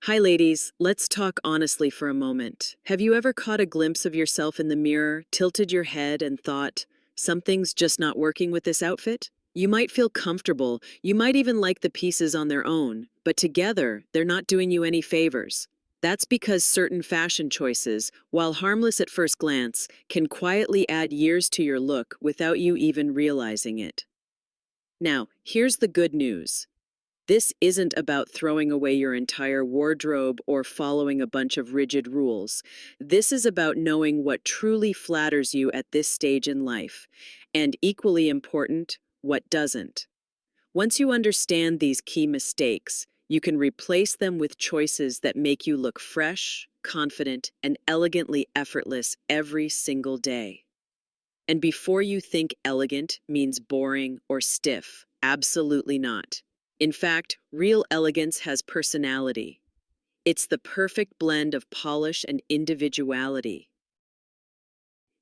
Hi, ladies. Let's talk honestly for a moment. Have you ever caught a glimpse of yourself in the mirror, tilted your head, and thought, something's just not working with this outfit? You might feel comfortable, you might even like the pieces on their own, but together, they're not doing you any favors. That's because certain fashion choices, while harmless at first glance, can quietly add years to your look without you even realizing it. Now, here's the good news. This isn't about throwing away your entire wardrobe or following a bunch of rigid rules. This is about knowing what truly flatters you at this stage in life, and equally important, what doesn't. Once you understand these key mistakes, you can replace them with choices that make you look fresh, confident, and elegantly effortless every single day. And before you think elegant means boring or stiff, absolutely not. In fact, real elegance has personality. It's the perfect blend of polish and individuality.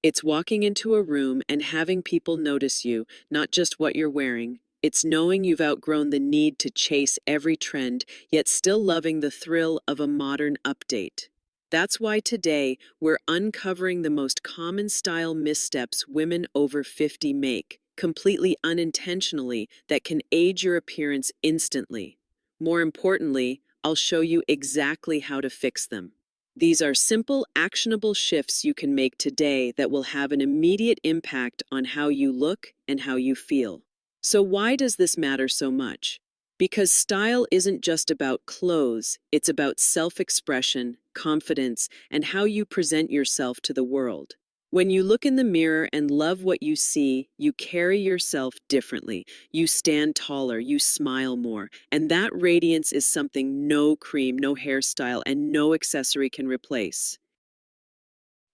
It's walking into a room and having people notice you, not just what you're wearing. It's knowing you've outgrown the need to chase every trend, yet still loving the thrill of a modern update. That's why today we're uncovering the most common style missteps women over 50 make, completely unintentionally, that can age your appearance instantly. More importantly, I'll show you exactly how to fix them. These are simple, actionable shifts you can make today that will have an immediate impact on how you look and how you feel. So, why does this matter so much? Because style isn't just about clothes, it's about self expression, confidence, and how you present yourself to the world. When you look in the mirror and love what you see, you carry yourself differently. You stand taller, you smile more, and that radiance is something no cream, no hairstyle, and no accessory can replace.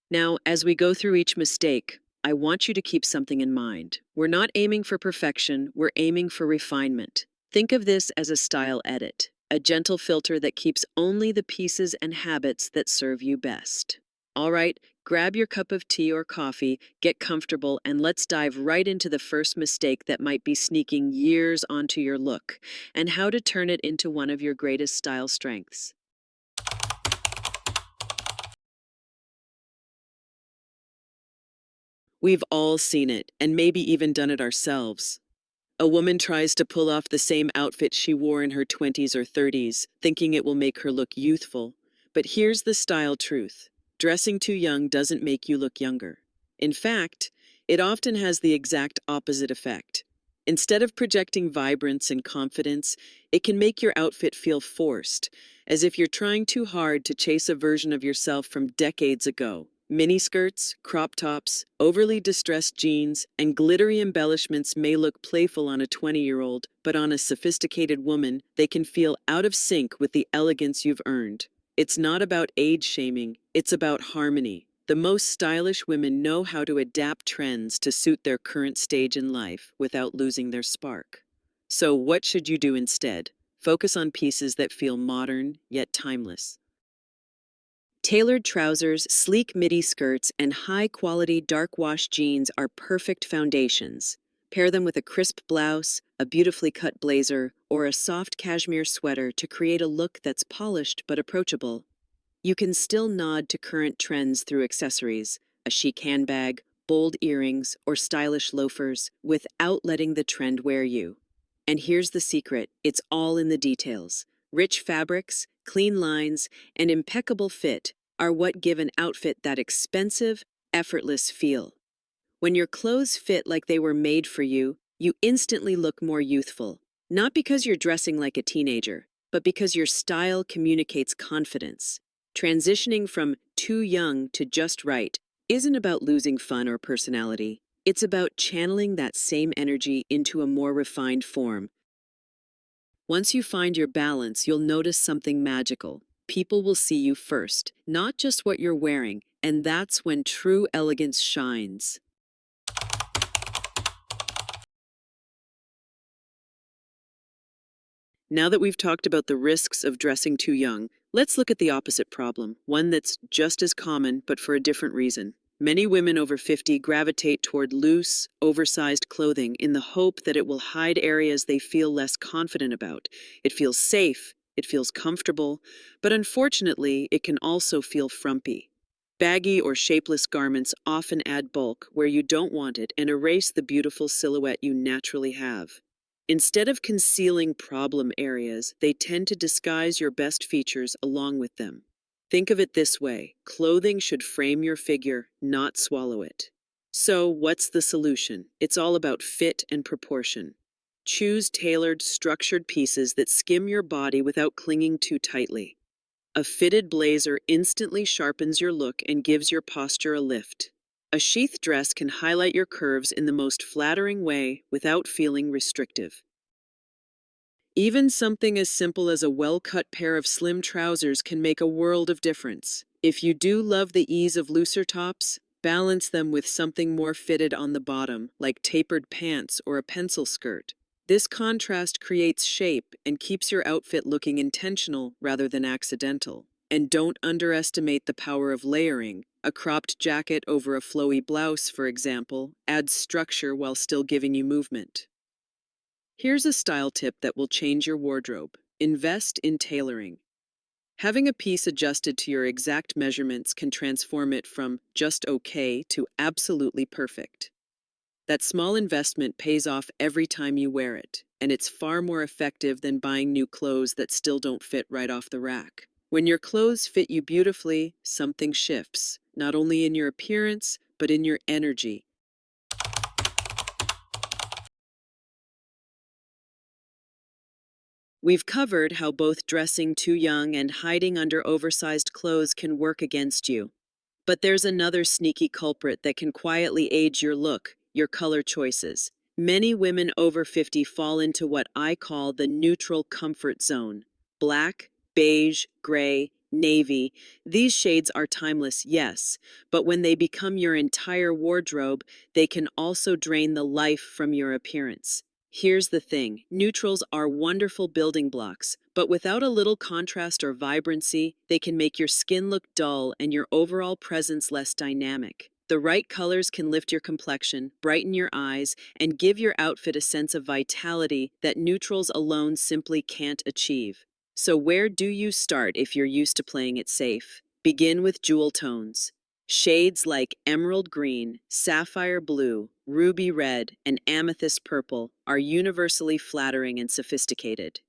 Now, as we go through each mistake, I want you to keep something in mind. We're not aiming for perfection, we're aiming for refinement. Think of this as a style edit, a gentle filter that keeps only the pieces and habits that serve you best. All right, grab your cup of tea or coffee, get comfortable, and let's dive right into the first mistake that might be sneaking years onto your look, and how to turn it into one of your greatest style strengths. We've all seen it, and maybe even done it ourselves. A woman tries to pull off the same outfit she wore in her 20s or 30s, thinking it will make her look youthful. But here's the style truth: dressing too young doesn't make you look younger. In fact, it often has the exact opposite effect. Instead of projecting vibrance and confidence, it can make your outfit feel forced, as if you're trying too hard to chase a version of yourself from decades ago. Miniskirts, crop tops, overly distressed jeans, and glittery embellishments may look playful on a 20-year-old, but on a sophisticated woman, they can feel out of sync with the elegance you've earned. It's not about age shaming, it's about harmony. The most stylish women know how to adapt trends to suit their current stage in life without losing their spark. So, what should you do instead? Focus on pieces that feel modern yet timeless. Tailored trousers, sleek midi skirts, and high-quality dark wash jeans are perfect foundations. Pair them with a crisp blouse, a beautifully cut blazer, or a soft cashmere sweater to create a look that's polished but approachable. You can still nod to current trends through accessories, a chic handbag, bold earrings, or stylish loafers, without letting the trend wear you. And here's the secret: it's all in the details. Rich fabrics, clean lines, and impeccable fit are what give an outfit that expensive, effortless feel. When your clothes fit like they were made for you, you instantly look more youthful. Not because you're dressing like a teenager, but because your style communicates confidence. Transitioning from too young to just right isn't about losing fun or personality. It's about channeling that same energy into a more refined form. Once you find your balance, you'll notice something magical. People will see you first, not just what you're wearing, and that's when true elegance shines. Now that we've talked about the risks of dressing too young, let's look at the opposite problem, one that's just as common but for a different reason. Many women over 50 gravitate toward loose, oversized clothing in the hope that it will hide areas they feel less confident about. It feels safe, It feels comfortable, but unfortunately, it can also feel frumpy. Baggy or shapeless garments often add bulk where you don't want it and erase the beautiful silhouette you naturally have. Instead of concealing problem areas, they tend to disguise your best features along with them. Think of it this way: clothing should frame your figure, not swallow it. So, what's the solution? It's all about fit and proportion. Choose tailored, structured pieces that skim your body without clinging too tightly. A fitted blazer instantly sharpens your look and gives your posture a lift. A sheath dress can highlight your curves in the most flattering way without feeling restrictive. Even something as simple as a well-cut pair of slim trousers can make a world of difference. If you do love the ease of looser tops, balance them with something more fitted on the bottom, like tapered pants or a pencil skirt. This contrast creates shape and keeps your outfit looking intentional rather than accidental. And don't underestimate the power of layering. A cropped jacket over a flowy blouse, for example, adds structure while still giving you movement. Here's a style tip that will change your wardrobe. Invest in tailoring. Having a piece adjusted to your exact measurements can transform it from just okay to absolutely perfect. That small investment pays off every time you wear it, and it's far more effective than buying new clothes that still don't fit right off the rack. When your clothes fit you beautifully, something shifts, not only in your appearance, but in your energy. We've covered how both dressing too young and hiding under oversized clothes can work against you. But there's another sneaky culprit that can quietly age your look: your color choices. Many women over 50 fall into what I call the neutral comfort zone. Black, beige, gray, navy. These shades are timeless, yes, but when they become your entire wardrobe, they can also drain the life from your appearance. Here's the thing: neutrals are wonderful building blocks, but without a little contrast or vibrancy, they can make your skin look dull and your overall presence less dynamic. The right colors can lift your complexion, brighten your eyes, and give your outfit a sense of vitality that neutrals alone simply can't achieve. So, where do you start if you're used to playing it safe? Begin with jewel tones. Shades like emerald green, sapphire blue, ruby red, and amethyst purple are universally flattering and sophisticated.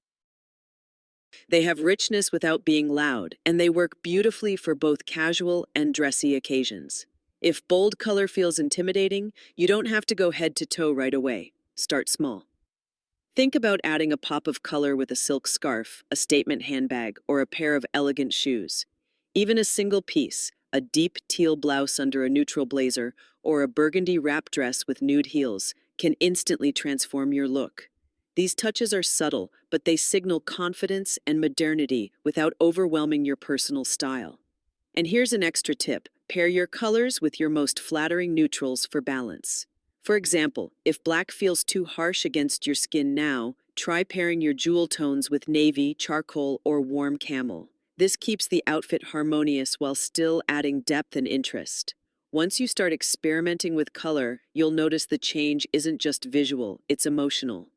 They have richness without being loud, and they work beautifully for both casual and dressy occasions. If bold color feels intimidating, you don't have to go head to toe right away. Start small. Think about adding a pop of color with a silk scarf, a statement handbag, or a pair of elegant shoes. Even a single piece, a deep teal blouse under a neutral blazer, or a burgundy wrap dress with nude heels, can instantly transform your look. These touches are subtle, but they signal confidence and modernity without overwhelming your personal style. And here's an extra tip: pair your colors with your most flattering neutrals for balance. For example, if black feels too harsh against your skin now, try pairing your jewel tones with navy, charcoal, or warm camel. This keeps the outfit harmonious while still adding depth and interest. Once you start experimenting with color, you'll notice the change isn't just visual, it's emotional.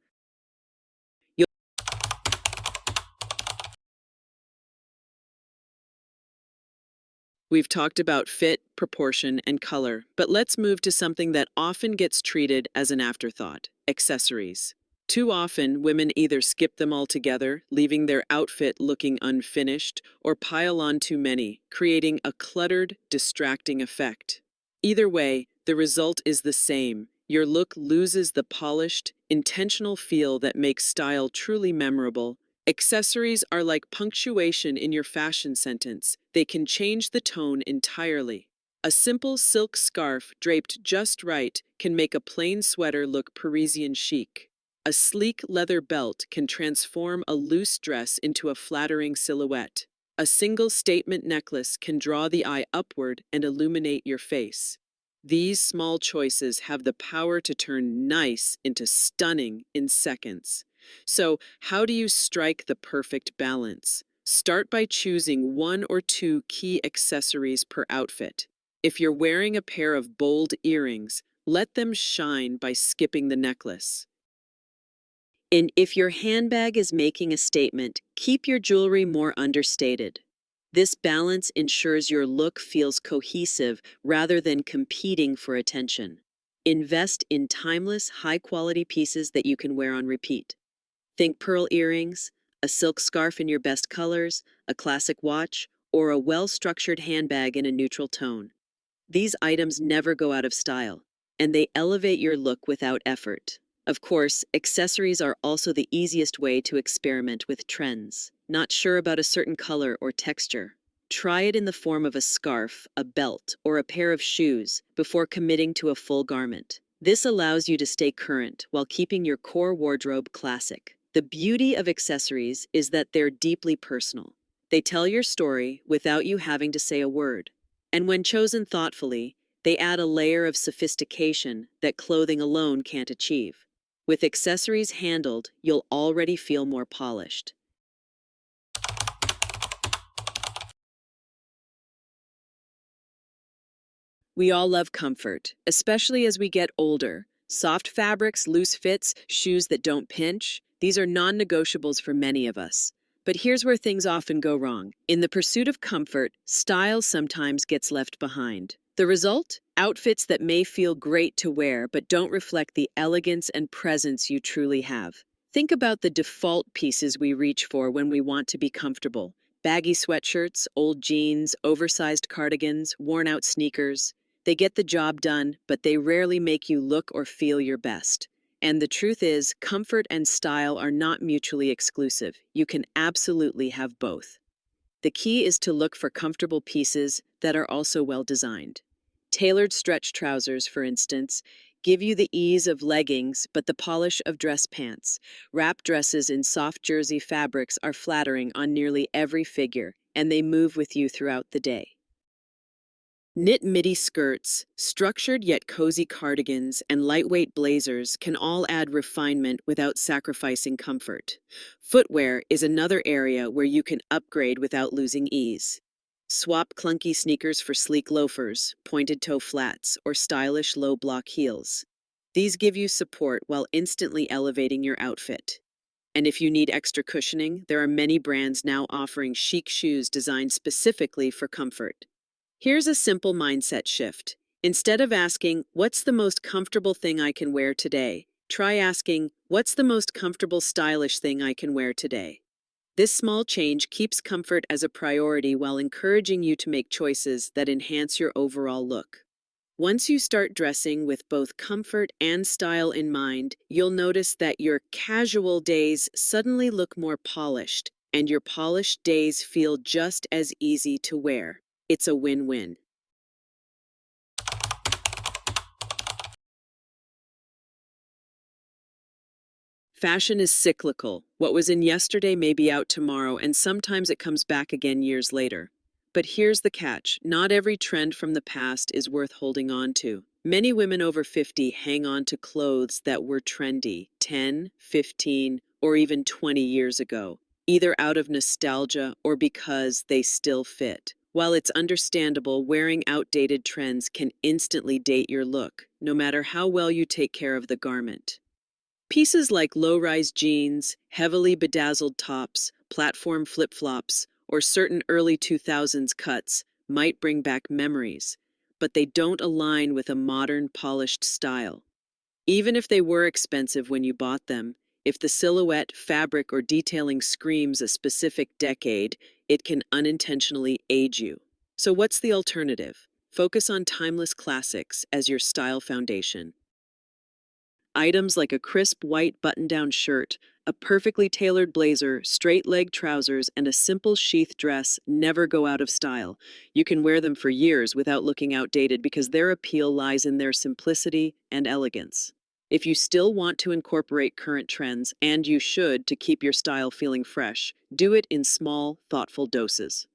We've talked about fit, proportion, and color, but let's move to something that often gets treated as an afterthought: accessories. Too often, women either skip them altogether, leaving their outfit looking unfinished, or pile on too many, creating a cluttered, distracting effect. Either way, the result is the same. Your look loses the polished, intentional feel that makes style truly memorable. Accessories are like punctuation in your fashion sentence. They can change the tone entirely. A simple silk scarf draped just right can make a plain sweater look Parisian chic. A sleek leather belt can transform a loose dress into a flattering silhouette. A single statement necklace can draw the eye upward and illuminate your face. These small choices have the power to turn nice into stunning in seconds. So, how do you strike the perfect balance? Start by choosing one or two key accessories per outfit. If you're wearing a pair of bold earrings, let them shine by skipping the necklace. And if your handbag is making a statement, Keep your jewelry more understated. This balance ensures your look feels cohesive rather than competing for attention. Invest in timeless, high-quality pieces that you can wear on repeat. Think pearl earrings, a silk scarf in your best colors, a classic watch, or a well-structured handbag in a neutral tone. These items never go out of style, and they elevate your look without effort. Of course, accessories are also the easiest way to experiment with trends. Not sure about a certain color or texture? Try it in the form of a scarf, a belt, or a pair of shoes before committing to a full garment. This allows you to stay current while keeping your core wardrobe classic. The beauty of accessories is that they're deeply personal. They tell your story without you having to say a word. And when chosen thoughtfully, they add a layer of sophistication that clothing alone can't achieve. With accessories handled, you'll already feel more polished. We all love comfort, especially as we get older. Soft fabrics, loose fits, shoes that don't pinch, these are non-negotiables for many of us. But here's where things often go wrong. In the pursuit of comfort, style sometimes gets left behind. The result? Outfits that may feel great to wear but don't reflect the elegance and presence you truly have. Think about the default pieces we reach for when we want to be comfortable. Baggy sweatshirts, old jeans, oversized cardigans, worn-out sneakers. They get the job done, but they rarely make you look or feel your best. And the truth is, comfort and style are not mutually exclusive. You can absolutely have both. The key is to look for comfortable pieces that are also well designed. Tailored stretch trousers, for instance, give you the ease of leggings but the polish of dress pants. Wrap dresses in soft jersey fabrics are flattering on nearly every figure, and they move with you throughout the day. Knit midi skirts, structured yet cozy cardigans, and lightweight blazers can all add refinement without sacrificing comfort. Footwear is another area where you can upgrade without losing ease. Swap clunky sneakers for sleek loafers, pointed toe flats, or stylish low block heels. These give you support while instantly elevating your outfit. And if you need extra cushioning, there are many brands now offering chic shoes designed specifically for comfort. Here's a simple mindset shift. Instead of asking, "What's the most comfortable thing I can wear today?" try asking, "What's the most comfortable, stylish thing I can wear today?" This small change keeps comfort as a priority while encouraging you to make choices that enhance your overall look. Once you start dressing with both comfort and style in mind, you'll notice that your casual days suddenly look more polished, and your polished days feel just as easy to wear. It's a win-win. Fashion is cyclical. What was in yesterday may be out tomorrow, and sometimes it comes back again years later. But here's the catch. Not every trend from the past is worth holding on to. Many women over 50 hang on to clothes that were trendy 10, 15, or even 20 years ago, either out of nostalgia or because they still fit. While it's understandable, wearing outdated trends can instantly date your look, no matter how well you take care of the garment. Pieces like low-rise jeans, heavily bedazzled tops, platform flip-flops, or certain early 2000s cuts might bring back memories, but they don't align with a modern, polished style. Even if they were expensive when you bought them, if the silhouette, fabric, or detailing screams a specific decade, it can unintentionally age you. So what's the alternative? Focus on timeless classics as your style foundation. Items like a crisp white button-down shirt, a perfectly tailored blazer, straight-leg trousers, and a simple sheath dress never go out of style. You can wear them for years without looking outdated because their appeal lies in their simplicity and elegance. If you still want to incorporate current trends, and you should to keep your style feeling fresh, do it in small, thoughtful doses.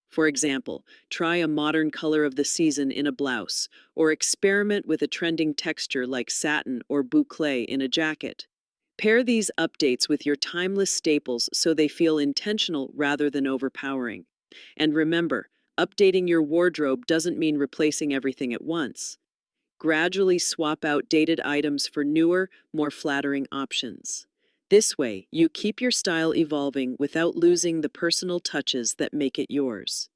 For example, try a modern color of the season in a blouse, or experiment with a trending texture like satin or boucle in a jacket. Pair these updates with your timeless staples so they feel intentional rather than overpowering. And remember, updating your wardrobe doesn't mean replacing everything at once. Gradually swap out dated items for newer, more flattering options. This way, you keep your style evolving without losing the personal touches that make it yours.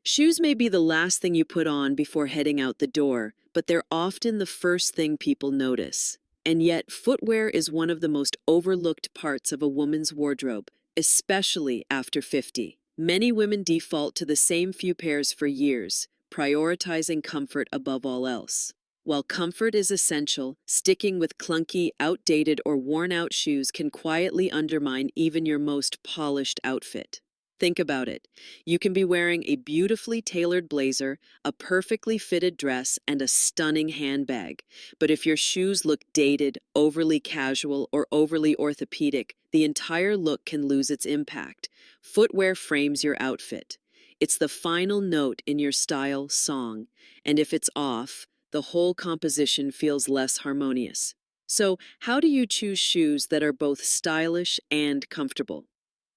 Shoes may be the last thing you put on before heading out the door, but they're often the first thing people notice. And yet, footwear is one of the most overlooked parts of a woman's wardrobe, especially after 50. Many women default to the same few pairs for years, prioritizing comfort above all else. While comfort is essential, sticking with clunky, outdated, or worn out shoes can quietly undermine even your most polished outfit. Think about it. You can be wearing a beautifully tailored blazer, a perfectly fitted dress, and a stunning handbag. But if your shoes look dated, overly casual, or overly orthopedic, the entire look can lose its impact. Footwear frames your outfit. It's the final note in your style song, and if it's off, the whole composition feels less harmonious. So, how do you choose shoes that are both stylish and comfortable?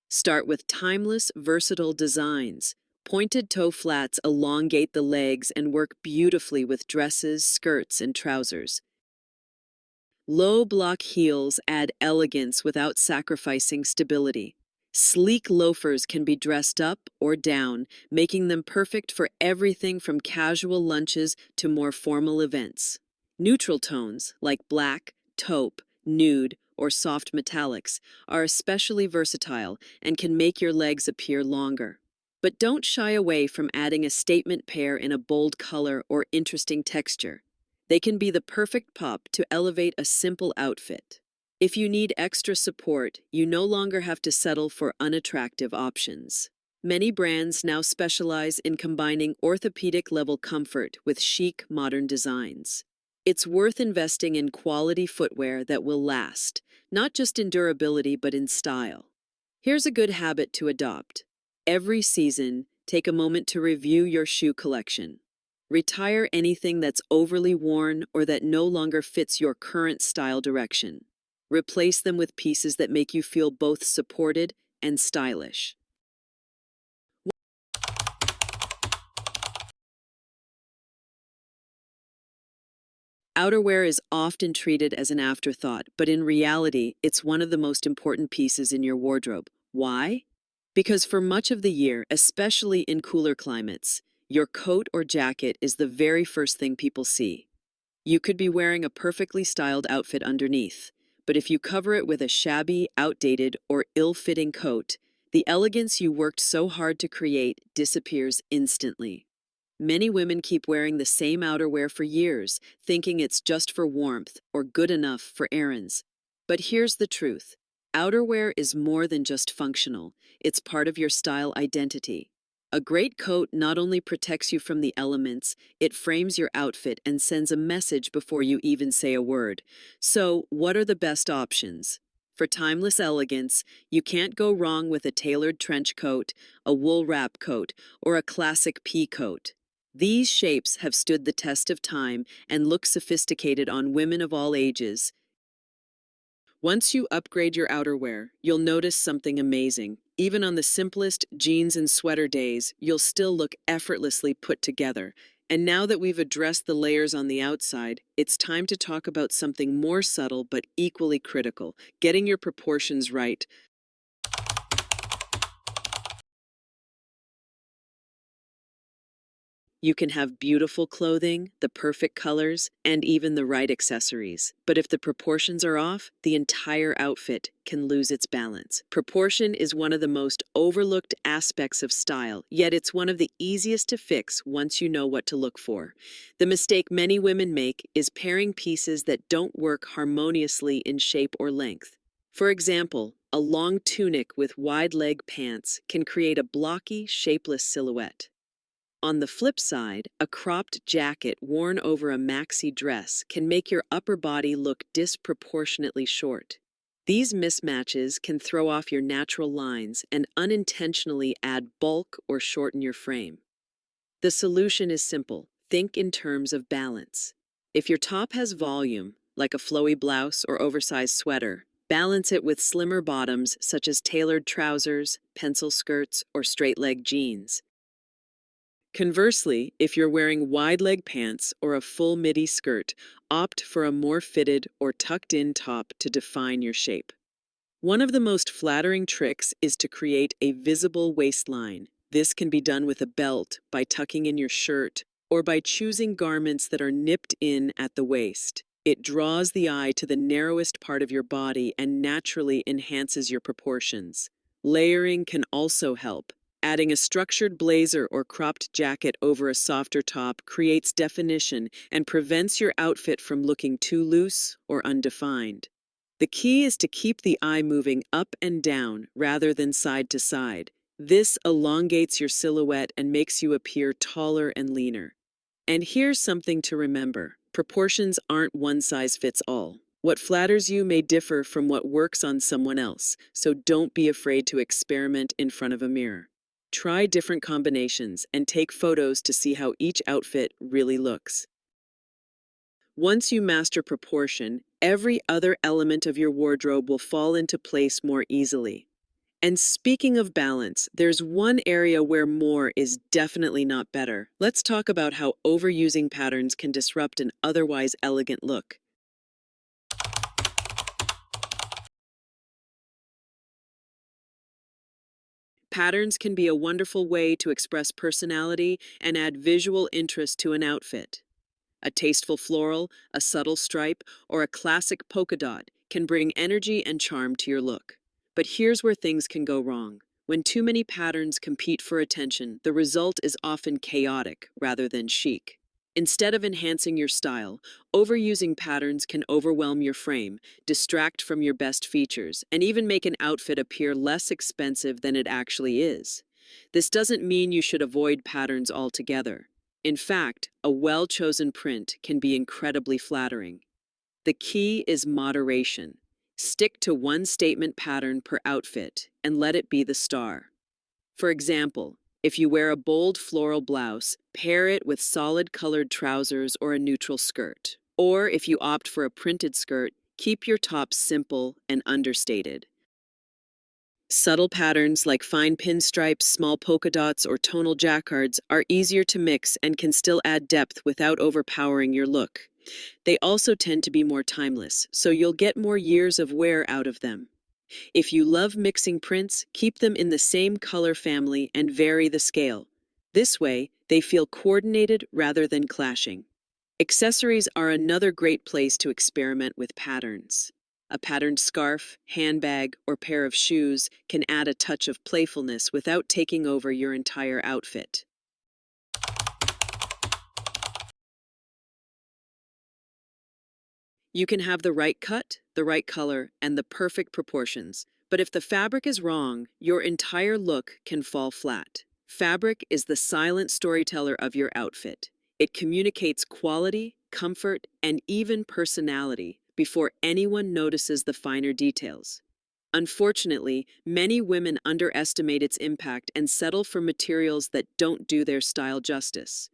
Start with timeless, versatile designs. Pointed toe flats elongate the legs and work beautifully with dresses, skirts, and trousers. Low block heels add elegance without sacrificing stability. Sleek loafers can be dressed up or down, making them perfect for everything from casual lunches to more formal events. Neutral tones, like black, taupe, nude, or soft metallics, are especially versatile and can make your legs appear longer. But don't shy away from adding a statement pair in a bold color or interesting texture. They can be the perfect pop to elevate a simple outfit. If you need extra support, you no longer have to settle for unattractive options. Many brands now specialize in combining orthopedic-level comfort with chic, modern designs. It's worth investing in quality footwear that will last, not just in durability but in style. Here's a good habit to adopt. Every season, take a moment to review your shoe collection. Retire anything that's overly worn or that no longer fits your current style direction. Replace them with pieces that make you feel both supported and stylish. Outerwear is often treated as an afterthought, but in reality, it's one of the most important pieces in your wardrobe. Why? Because for much of the year, especially in cooler climates, your coat or jacket is the very first thing people see. You could be wearing a perfectly styled outfit underneath, but if you cover it with a shabby, outdated, or ill-fitting coat, the elegance you worked so hard to create disappears instantly. Many women keep wearing the same outerwear for years, thinking it's just for warmth or good enough for errands. But here's the truth. Outerwear is more than just functional. It's part of your style identity. A great coat not only protects you from the elements, it frames your outfit and sends a message before you even say a word. So, what are the best options? For timeless elegance, you can't go wrong with a tailored trench coat, a wool wrap coat, or a classic pea coat. These shapes have stood the test of time and look sophisticated on women of all ages. Once you upgrade your outerwear, you'll notice something amazing. Even on the simplest jeans and sweater days, you'll still look effortlessly put together. And now that we've addressed the layers on the outside, it's time to talk about something more subtle but equally critical, getting your proportions right. You can have beautiful clothing, the perfect colors, and even the right accessories. But if the proportions are off, the entire outfit can lose its balance. Proportion is one of the most overlooked aspects of style, yet it's one of the easiest to fix once you know what to look for. The mistake many women make is pairing pieces that don't work harmoniously in shape or length. For example, a long tunic with wide leg pants can create a blocky, shapeless silhouette. On the flip side, a cropped jacket worn over a maxi dress can make your upper body look disproportionately short. These mismatches can throw off your natural lines and unintentionally add bulk or shorten your frame. The solution is simple. Think in terms of balance. If your top has volume, like a flowy blouse or oversized sweater, balance it with slimmer bottoms such as tailored trousers, pencil skirts, or straight-leg jeans. Conversely, if you're wearing wide leg pants or a full midi skirt, opt for a more fitted or tucked in top to define your shape. One of the most flattering tricks is to create a visible waistline. This can be done with a belt, by tucking in your shirt, or by choosing garments that are nipped in at the waist. It draws the eye to the narrowest part of your body and naturally enhances your proportions. Layering can also help. Adding a structured blazer or cropped jacket over a softer top creates definition and prevents your outfit from looking too loose or undefined. The key is to keep the eye moving up and down rather than side to side. This elongates your silhouette and makes you appear taller and leaner. And here's something to remember. Proportions aren't one size fits all. What flatters you may differ from what works on someone else, so don't be afraid to experiment in front of a mirror. Try different combinations and take photos to see how each outfit really looks. Once you master proportion, every other element of your wardrobe will fall into place more easily. And speaking of balance, there's one area where more is definitely not better. Let's talk about how overusing patterns can disrupt an otherwise elegant look. Patterns can be a wonderful way to express personality and add visual interest to an outfit. A tasteful floral, a subtle stripe, or a classic polka dot can bring energy and charm to your look. But here's where things can go wrong. When too many patterns compete for attention, the result is often chaotic rather than chic. Instead of enhancing your style, overusing patterns can overwhelm your frame, distract from your best features, and even make an outfit appear less expensive than it actually is. This doesn't mean you should avoid patterns altogether. In fact, a well-chosen print can be incredibly flattering. The key is moderation. Stick to one statement pattern per outfit and let it be the star. For example, if you wear a bold floral blouse, pair it with solid colored trousers or a neutral skirt. Or if you opt for a printed skirt, keep your top simple and understated. Subtle patterns like fine pinstripes, small polka dots, or tonal jacquards are easier to mix and can still add depth without overpowering your look. They also tend to be more timeless, so you'll get more years of wear out of them. If you love mixing prints, keep them in the same color family and vary the scale. This way, they feel coordinated rather than clashing. Accessories are another great place to experiment with patterns. A patterned scarf, handbag, or pair of shoes can add a touch of playfulness without taking over your entire outfit. You can have the right cut, the right color, and the perfect proportions, but if the fabric is wrong, your entire look can fall flat. Fabric is the silent storyteller of your outfit. It communicates quality, comfort, and even personality before anyone notices the finer details. Unfortunately, many women underestimate its impact and settle for materials that don't do their style justice.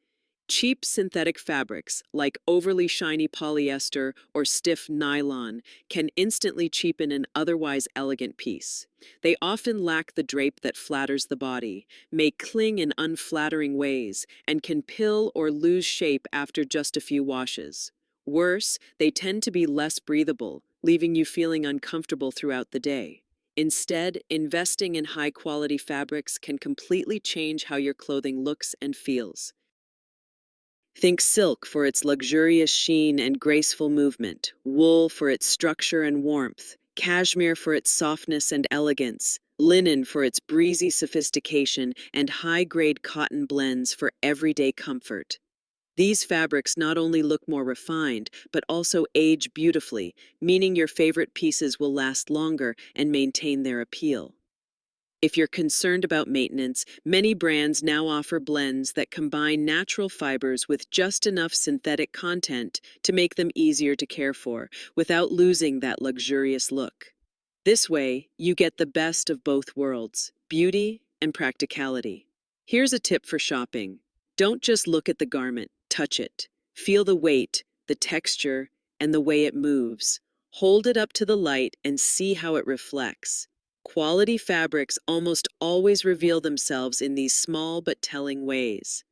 Cheap synthetic fabrics, like overly shiny polyester or stiff nylon, can instantly cheapen an otherwise elegant piece. They often lack the drape that flatters the body, may cling in unflattering ways, and can pill or lose shape after just a few washes. Worse, they tend to be less breathable, leaving you feeling uncomfortable throughout the day. Instead, investing in high-quality fabrics can completely change how your clothing looks and feels. Think silk for its luxurious sheen and graceful movement, wool for its structure and warmth, cashmere for its softness and elegance, linen for its breezy sophistication, and high-grade cotton blends for everyday comfort. These fabrics not only look more refined, but also age beautifully, meaning your favorite pieces will last longer and maintain their appeal. If you're concerned about maintenance, many brands now offer blends that combine natural fibers with just enough synthetic content to make them easier to care for, without losing that luxurious look. This way, you get the best of both worlds, beauty and practicality. Here's a tip for shopping. Don't just look at the garment, touch it. Feel the weight, the texture, and the way it moves. Hold it up to the light and see how it reflects. Quality fabrics almost always reveal themselves in these small but telling ways.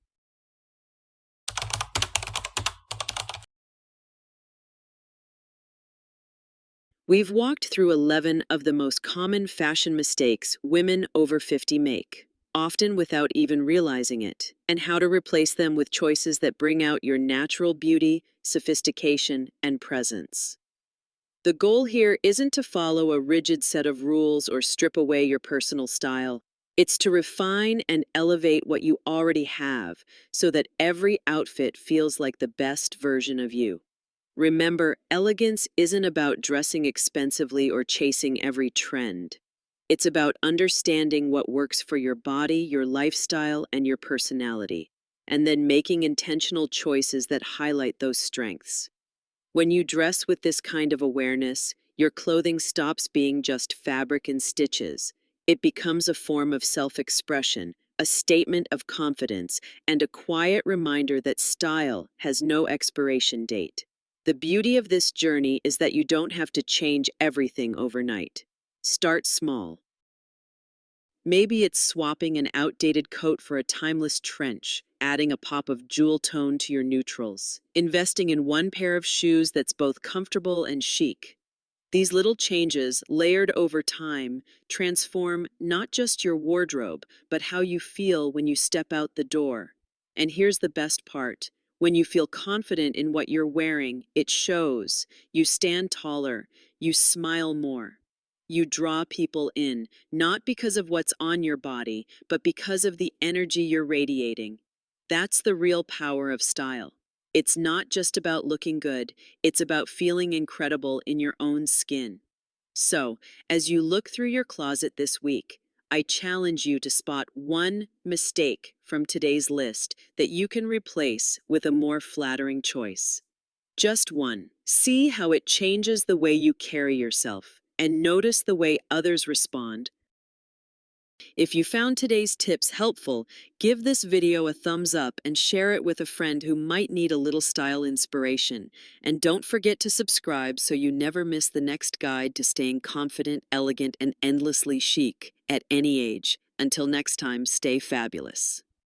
We've walked through 11 of the most common fashion mistakes women over 50 make, often without even realizing it, and how to replace them with choices that bring out your natural beauty, sophistication, and presence. The goal here isn't to follow a rigid set of rules or strip away your personal style. It's to refine and elevate what you already have so that every outfit feels like the best version of you. Remember, elegance isn't about dressing expensively or chasing every trend. It's about understanding what works for your body, your lifestyle, and your personality, and then making intentional choices that highlight those strengths. When you dress with this kind of awareness, your clothing stops being just fabric and stitches. It becomes a form of self-expression, a statement of confidence, and a quiet reminder that style has no expiration date. The beauty of this journey is that you don't have to change everything overnight. Start small. Maybe it's swapping an outdated coat for a timeless trench, adding a pop of jewel tone to your neutrals, investing in one pair of shoes that's both comfortable and chic. These little changes, layered over time, transform not just your wardrobe, but how you feel when you step out the door. And here's the best part. When you feel confident in what you're wearing, it shows. You stand taller, you smile more. You draw people in, not because of what's on your body, but because of the energy you're radiating. That's the real power of style. It's not just about looking good, it's about feeling incredible in your own skin. So, as you look through your closet this week, I challenge you to spot one mistake from today's list that you can replace with a more flattering choice. Just one. See how it changes the way you carry yourself, and notice the way others respond. If you found today's tips helpful, give this video a thumbs up and share it with a friend who might need a little style inspiration. And don't forget to subscribe so you never miss the next guide to staying confident, elegant, and endlessly chic at any age. Until next time, stay fabulous.